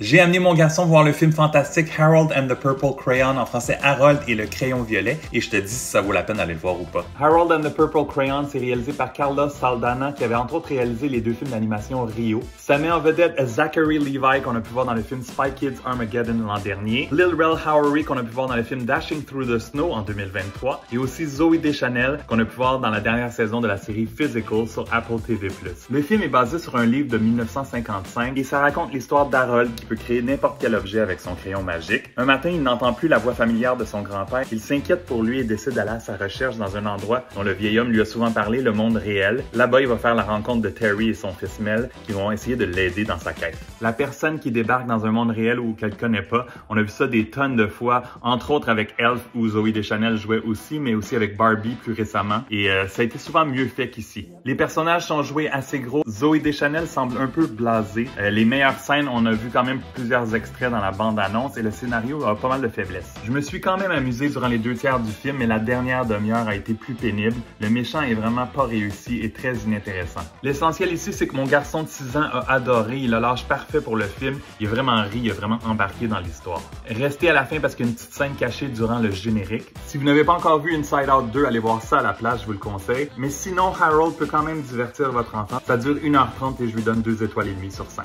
J'ai amené mon garçon voir le film fantastique Harold and the Purple Crayon, en français Harold et le crayon violet, et je te dis si ça vaut la peine d'aller le voir ou pas. Harold and the Purple Crayon, c'est réalisé par Carlos Saldana, qui avait entre autres réalisé les deux films d'animation Rio. Ça met en vedette Zachary Levi, qu'on a pu voir dans le film Spy Kids Armageddon l'an dernier, Lil Rel Howery, qu'on a pu voir dans le film Dashing Through the Snow en 2023, et aussi Zooey Deschanel, qu'on a pu voir dans la dernière saison de la série Physical sur Apple TV+. Le film est basé sur un livre de 1955, et ça raconte l'histoire d'Harold, qui peut créer n'importe quel objet avec son crayon magique. Un matin, il n'entend plus la voix familière de son grand-père. Il s'inquiète pour lui et décide d'aller à sa recherche dans un endroit dont le vieil homme lui a souvent parlé, le monde réel. Là-bas, il va faire la rencontre de Terry et son fils Mel, qui vont essayer de l'aider dans sa quête. La personne qui débarque dans un monde réel ou qu'elle connaît pas, on a vu ça des tonnes de fois, entre autres avec Elf où Zooey Deschanel jouait aussi, mais aussi avec Barbie plus récemment, et ça a été souvent mieux fait qu'ici. Les personnages sont joués assez gros. Zooey Deschanel semble un peu blasée. Les meilleures scènes, on a vu quand même plusieurs extraits dans la bande-annonce et le scénario a pas mal de faiblesses. Je me suis quand même amusé durant les 2/3 du film, mais la dernière demi-heure a été plus pénible. Le méchant est vraiment pas réussi et très inintéressant. L'essentiel ici, c'est que mon garçon de 6 ans a adoré. Il a l'âge parfait pour le film. Il a vraiment ri, il a vraiment embarqué dans l'histoire. Restez à la fin parce qu'il y a une petite scène cachée durant le générique. Si vous n'avez pas encore vu Inside Out 2, allez voir ça à la place, je vous le conseille. Mais sinon, Harold peut quand même divertir votre enfant. Ça dure 1h30 et je lui donne 2 étoiles et demie sur 5.